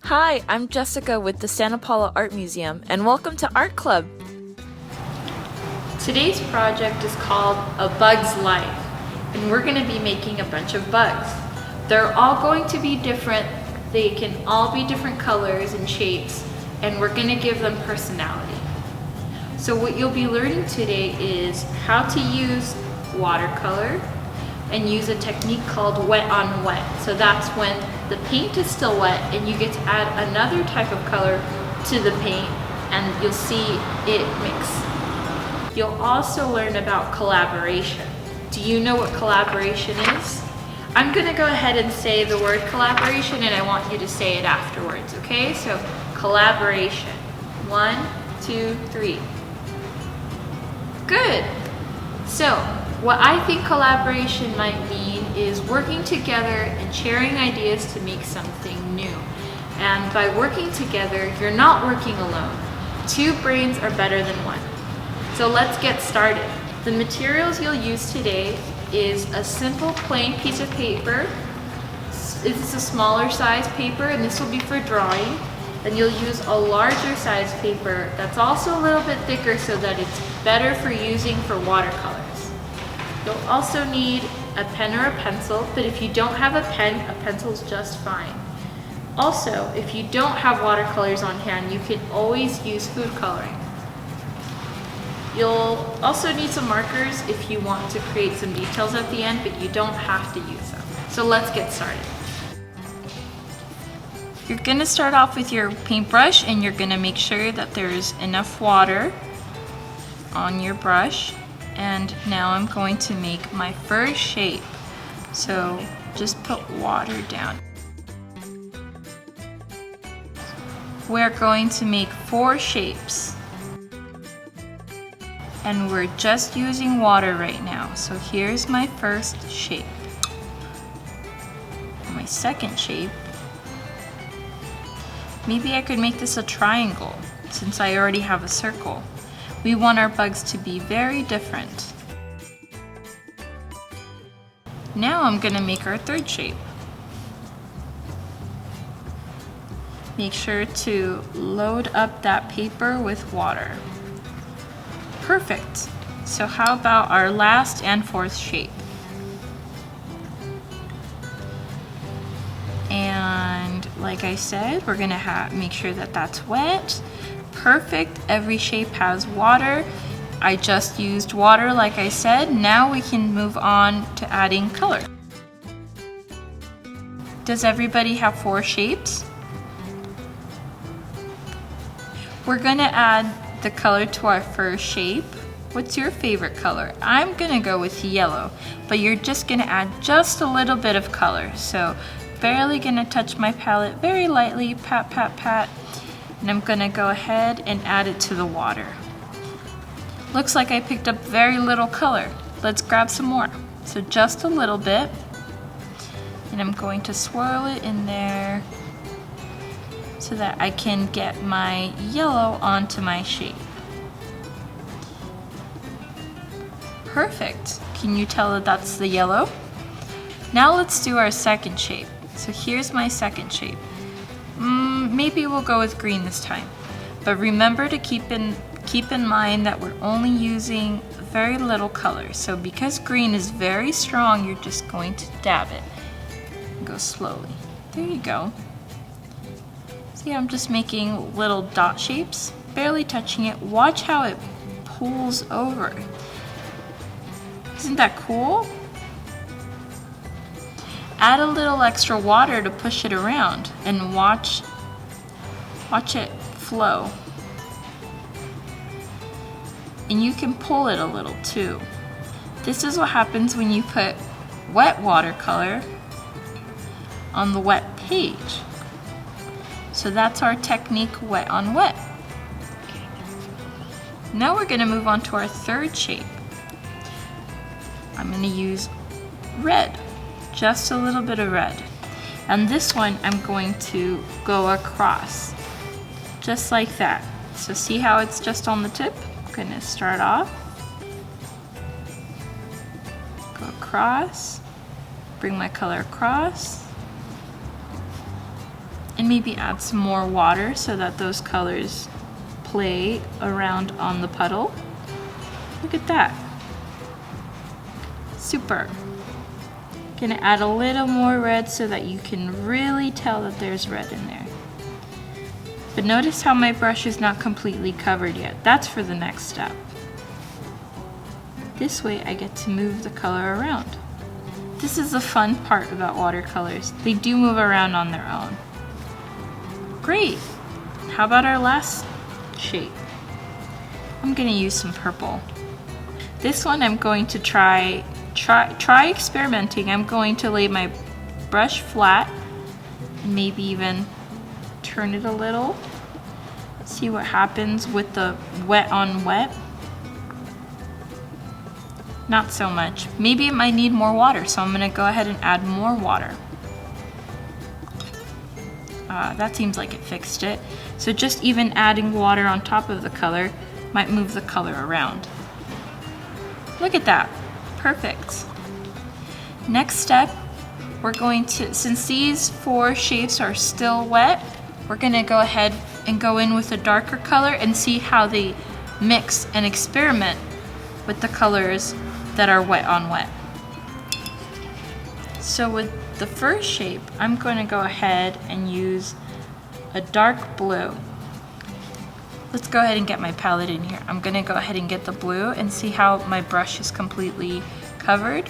Hi, I'm Jessica with the Santa Paula Art Museum, and welcome to Art Club. Today's project is called A Bug's Life, and we're going to be making a bunch of bugs. They're all going to be different. They can all be different colors and shapes, and we're going to give them personality. So what you'll be learning today is how to use watercolor and use a technique called wet on wet. So that's when the paint is still wet and you get to add another type of color to the paint and you'll see it mix. You'll also learn about collaboration. Do you know what collaboration is? I'm gonna go ahead and say the word collaboration and I want you to say it afterwards, okay? So collaboration. 1, 2, 3. Good. So what I think collaboration might mean is working together and sharing ideas to make something new. And by working together, you're not working alone. 2 brains are better than 1. So let's get started. The materials you'll use today is a simple plain piece of paper. It's a smaller size paper and this will be for drawing. And you'll use a larger size paper that's also a little bit thicker so that it's better for using for watercolors. You'll also need a pen or a pencil, but if you don't have a pen, a pencil's just fine. Also, if you don't have watercolors on hand, you can always use food coloring. You'll also need some markers if you want to create some details at the end, but you don't have to use them. So let's get started. You're gonna start off with your paintbrush and you're gonna make sure that there's enough water on your brush. And now I'm going to make my first shape. So just put water down. We're going to make 4 shapes. And we're just using water right now. So here's my first shape. My second shape. Maybe I could make this a triangle since I already have a circle. We want our bugs to be very different. Now I'm gonna make our third shape. Make sure to load up that paper with water. Perfect. So how about our last and 4th shape? And like I said, we're gonna make sure that that's wet. Perfect. Every shape has water. I just used water like I said. Now we can move on to adding color. Does everybody have 4 shapes? We're gonna add the color to our first shape. What's your favorite color? I'm gonna go with yellow, but you're just gonna add just a little bit of color. So barely gonna touch my palette very lightly, pat, pat, pat. And I'm gonna go ahead and add it to the water. Looks like I picked up very little color. Let's grab some more. So just a little bit. And I'm going to swirl it in there so that I can get my yellow onto my shape. Perfect. Can you tell that that's the yellow? Now let's do our second shape. So here's my second shape. Maybe we'll go with green this time. But remember to keep in mind that we're only using very little color. So because green is very strong, you're just going to dab it. And go slowly. There you go. See, I'm just making little dot shapes, barely touching it. Watch how it pulls over. Isn't that cool? Add a little extra water to push it around and watch it flow. And you can pull it a little too. This is what happens when you put wet watercolor on the wet page. So that's our technique, wet on wet. Now we're gonna move on to our third shape. I'm gonna use red. Just a little bit of red. And this one I'm going to go across, just like that. So see how it's just on the tip? I'm gonna start off, go across, bring my color across, And maybe add some more water so that those colors play around on the puddle. Look at that. Super. Gonna add a little more red so that you can really tell that there's red in there. But notice how my brush is not completely covered yet. That's for the next step. This way I get to move the color around. This is the fun part about watercolors. They do move around on their own. Great. How about our last shape? I'm gonna use some purple. This one I'm going to try experimenting. I'm going to lay my brush flat and maybe even turn it a little. See what happens with the wet on wet. Not so much. Maybe it might need more water, so I'm gonna go ahead and add more water. That seems like it fixed it. So just even adding water on top of the color might move the color around. Look at that. Perfect. Next step, we're going to, since these 4 shapes are still wet, we're gonna go ahead and go in with a darker color and see how they mix and experiment with the colors that are wet on wet. So with the first shape, I'm going to go ahead and use a dark blue. Let's go ahead and get my palette in here. I'm going to go ahead and get the blue and see how my brush is completely covered.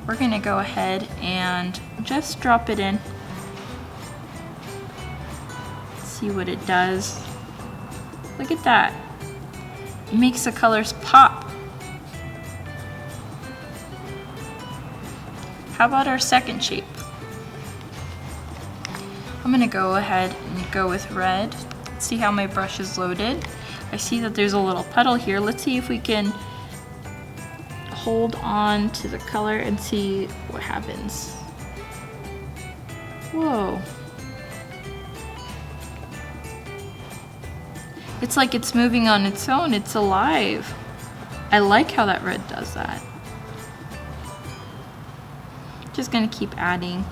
We're going to go ahead and just drop it in. See what it does. Look at that. It makes the colors pop. How about our second shape? I'm gonna go ahead and go with red. See how my brush is loaded. I see that there's a little puddle here. Let's see if we can hold on to the color and see what happens. Whoa. It's like it's moving on its own. It's alive. I like how that red does that. Just gonna keep adding.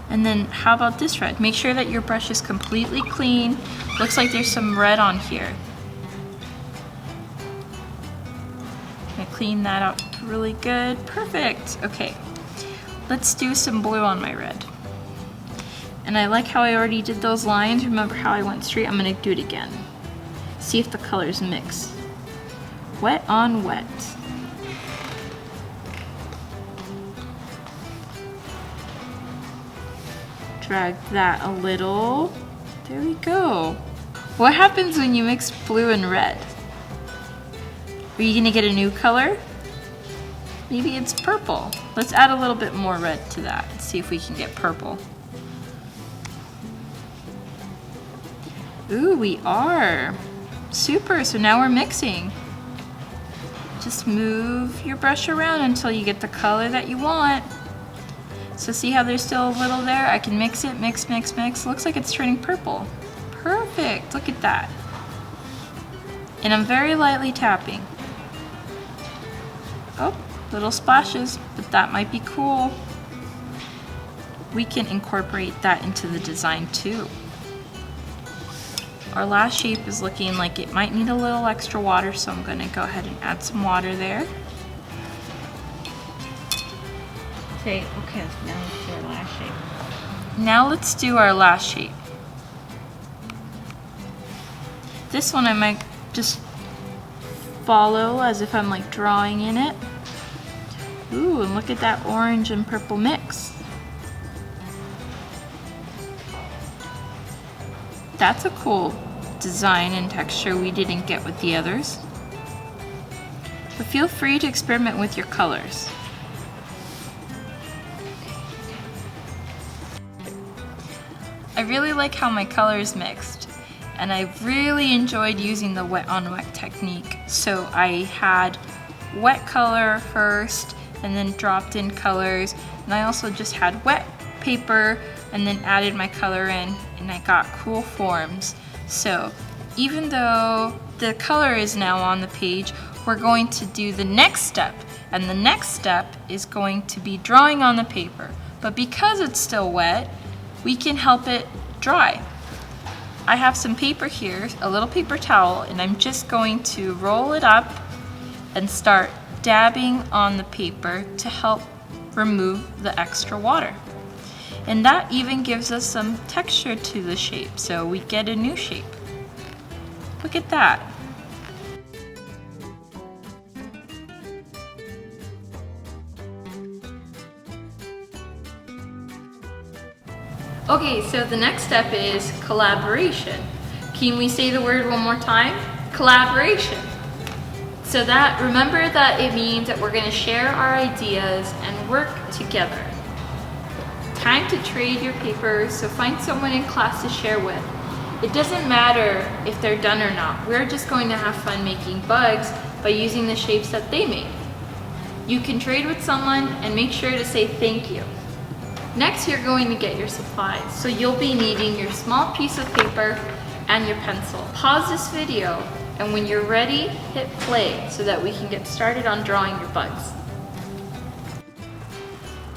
And then how about this red? Make sure that your brush is completely clean. Looks like there's some red on here. Gonna clean that up really good. Perfect. Okay, let's do some blue on my red. And I like how I already did those lines. Remember how I went straight? I'm gonna do it again. See if the colors mix. Wet on wet. Drag that a little. There we go. What happens when you mix blue and red? Are you gonna get a new color? Maybe it's purple. Let's add a little bit more red to that and see if we can get purple. Ooh, we are. Super, so now we're mixing. Just move your brush around until you get the color that you want. So see how there's still a little there? I can mix it, mix, mix, mix. Looks like it's turning purple. Perfect, look at that. And I'm very lightly tapping. Oh, little splashes, but that might be cool. We can incorporate that into the design too. Our last shape is looking like it might need a little extra water, so I'm gonna go ahead and add some water there. Okay, now let's do our last shape. Now let's do our last shape. This one I might just follow as if I'm like drawing in it. Ooh, and look at that orange and purple mix. That's a cool design and texture we didn't get with the others. But feel free to experiment with your colors. I really like how my colors mixed, and I really enjoyed using the wet on wet technique. So I had wet color first and then dropped in colors, and I also just had wet paper and then added my color in, and I got cool forms. So even though the color is now on the page, we're going to do the next step, and the next step is going to be drawing on the paper. But because it's still wet, we can help it dry. I have some paper here, a little paper towel, and I'm just going to roll it up and start dabbing on the paper to help remove the extra water. And that even gives us some texture to the shape, so we get a new shape. Look at that. Okay, so the next step is collaboration. Can we say the word one more time? Collaboration. So that, remember that it means that we're gonna share our ideas and work together. Time to trade your papers, so find someone in class to share with. It doesn't matter if they're done or not. We're just going to have fun making bugs by using the shapes that they made. You can trade with someone and make sure to say thank you. Next, you're going to get your supplies. So you'll be needing your small piece of paper and your pencil. Pause this video, and when you're ready, hit play so that we can get started on drawing your bugs.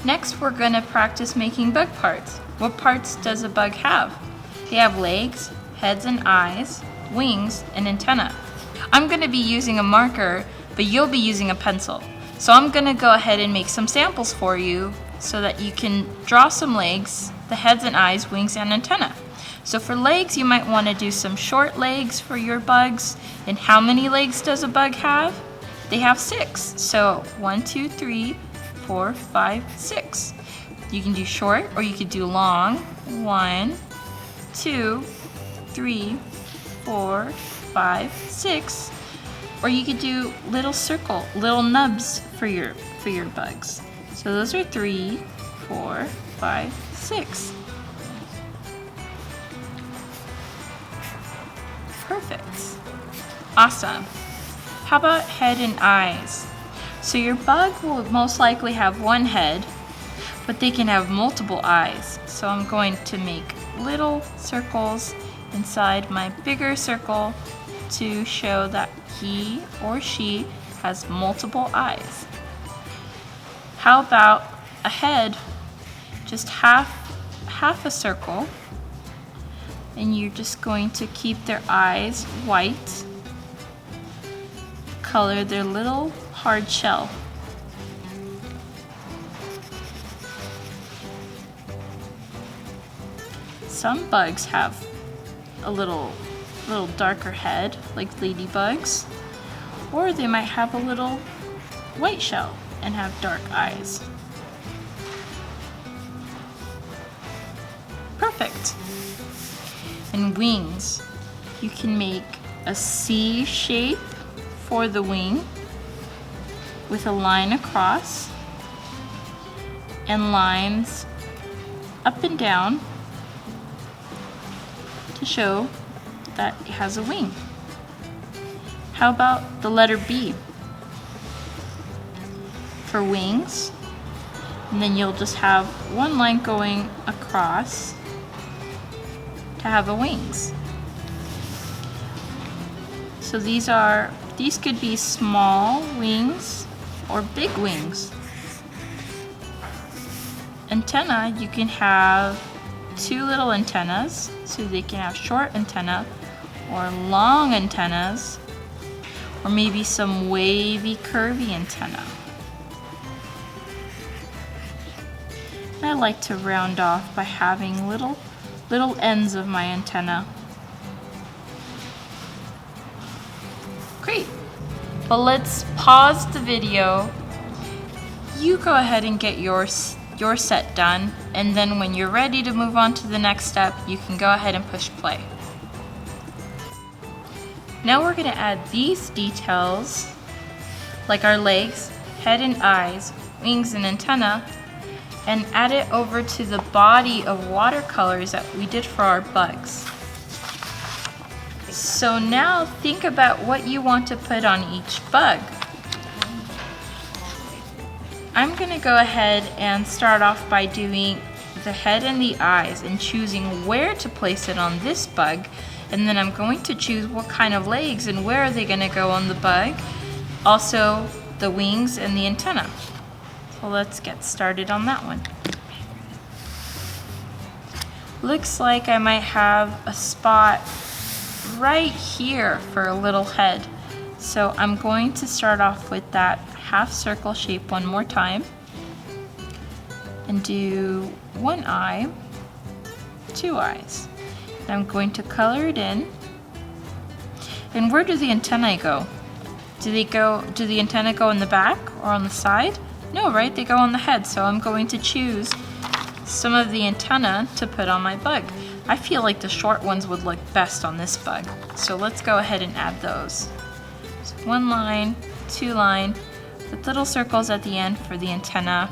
Next, we're going to practice making bug parts. What parts does a bug have? They have legs, heads and eyes, wings, and antenna. I'm going to be using a marker, but you'll be using a pencil. So I'm going to go ahead and make some samples for you so that you can draw some legs, the heads and eyes, wings, and antenna. So for legs, you might want to do some short legs for your bugs. And how many legs does a bug have? They have 6. So 1, 2, 3, 4, 5, 6. You can do short or you could do long. 1, 2, 3, 4, 5, 6. Or you could do little circle, little nubs for your bugs. So those are 3, 4, 5, 6. Perfect. Awesome. How about head and eyes? So your bug will most likely have one head, but they can have multiple eyes. So I'm going to make little circles inside my bigger circle to show that he or she has multiple eyes. How about a head, just half a circle, and you're just going to keep their eyes white, color their little hard shell. Some bugs have a little darker head, like ladybugs, or they might have a little white shell and have dark eyes. Perfect. And wings. You can make a C shape for the wing with a line across and lines up and down to show that it has a wing. How about the letter B for wings? And then you'll just have one line going across to have a wings. So these could be small wings or big wings. Antenna, you can have 2 little antennas, so they can have short antenna or long antennas, or maybe some wavy, curvy antenna. I like to round off by having little ends of my antenna. Great. Well, let's pause the video. You go ahead and get your set done, and then when you're ready to move on to the next step, you can go ahead and push play. Now we're going to add these details, like our legs, head and eyes, wings and antenna, and add it over to the body of watercolors that we did for our bugs. So now think about what you want to put on each bug. I'm going to go ahead and start off by doing the head and the eyes and choosing where to place it on this bug, and then I'm going to choose what kind of legs and where are they going to go on the bug, also the wings and the antenna. So let's get started on that one. Looks like I might have a spot right here for a little head. So I'm going to start off with that half circle shape one more time and do one eye, two eyes. And I'm going to color it in. And where do the antennae go? Do the antennae go in the back or on the side? No, right? They go on the head. So I'm going to choose some of the antenna to put on my bug. I feel like the short ones would look best on this bug. So let's go ahead and add those. So one line, two line, with little circles at the end for the antenna.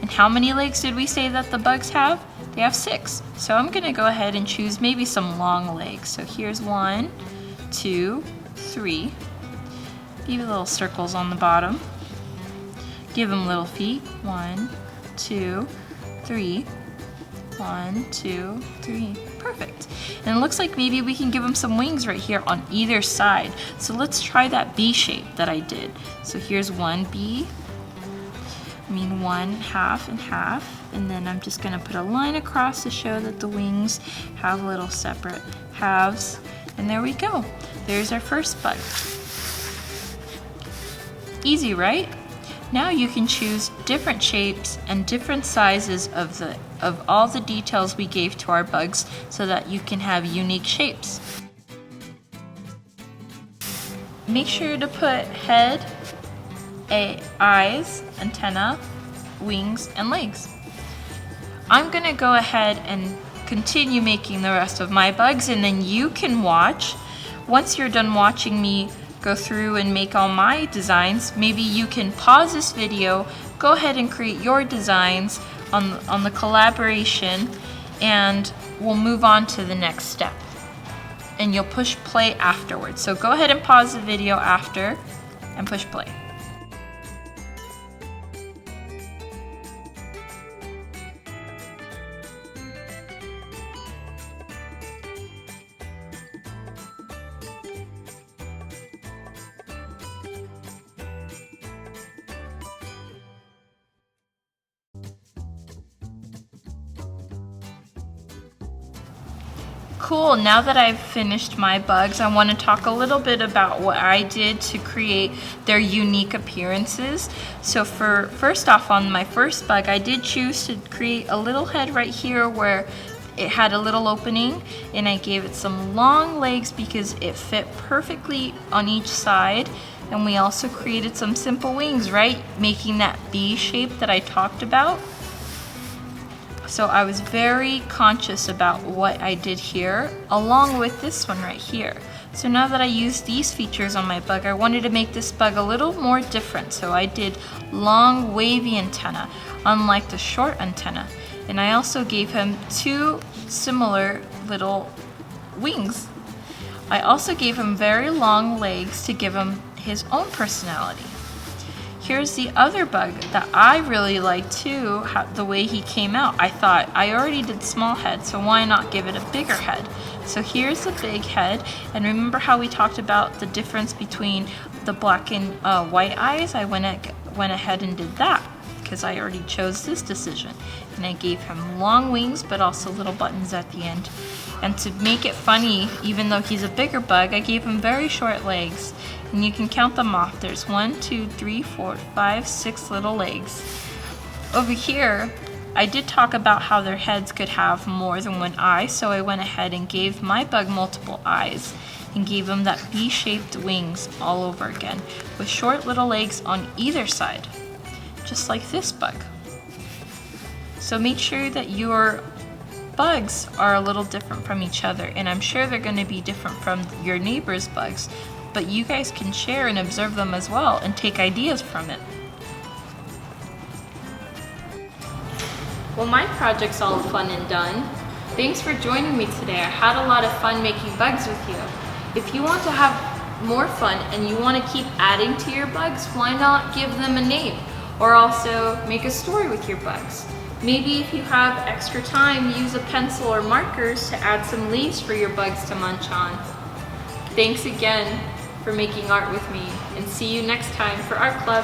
And how many legs did we say that the bugs have? They have 6. So I'm gonna go ahead and choose maybe some long legs. So here's 1, 2, 3. Maybe little circles on the bottom. Give them little feet. 1, 2, 3. 1, 2, 3. Perfect. And it looks like maybe we can give them some wings right here on either side. So let's try that B shape that I did. So here's one B. One half and half. And then I'm just going to put a line across to show that the wings have little separate halves. And there we go. There's our first bug. Easy, right? Now you can choose different shapes and different sizes of all the details we gave to our bugs so that you can have unique shapes. Make sure to put head, eyes, antenna, wings, and legs. I'm gonna go ahead and continue making the rest of my bugs, and then you can watch. Once you're done watching me go through and make all my designs, maybe you can pause this video, go ahead and create your designs on the collaboration, and we'll move on to the next step. And you'll push play afterwards. So go ahead and pause the video after and push play. Cool, now that I've finished my bugs, I want to talk a little bit about what I did to create their unique appearances. So first off, on my first bug, I did choose to create a little head right here where it had a little opening, and I gave it some long legs because it fit perfectly on each side. And we also created some simple wings, right? Making that B shape that I talked about. So I was very conscious about what I did here, along with this one right here. So now that I used these features on my bug, I wanted to make this bug a little more different. So I did long wavy antenna, unlike the short antenna. And I also gave him 2 similar little wings. I also gave him very long legs to give him his own personality. Here's the other bug that I really like too, the way he came out. I thought I already did small head, so why not give it a bigger head? So here's the big head, and remember how we talked about the difference between the black and white eyes? I went ahead and did that because I already chose this decision. And I gave him long wings, but also little buttons at the end. And to make it funny, even though he's a bigger bug, I gave him very short legs. And you can count them off. There's 1, 2, 3, 4, 5, 6 little legs. Over here, I did talk about how their heads could have more than one eye, so I went ahead and gave my bug multiple eyes and gave them that B-shaped wings all over again with short little legs on either side, just like this bug. So make sure that your bugs are a little different from each other, and I'm sure they're going to be different from your neighbor's bugs, but you guys can share and observe them as well and take ideas from it. Well, my project's all fun and done. Thanks for joining me today. I had a lot of fun making bugs with you. If you want to have more fun and you want to keep adding to your bugs, why not give them a name? Or also make a story with your bugs. Maybe if you have extra time, use a pencil or markers to add some leaves for your bugs to munch on. Thanks again for making art with me, and see you next time for Art Club.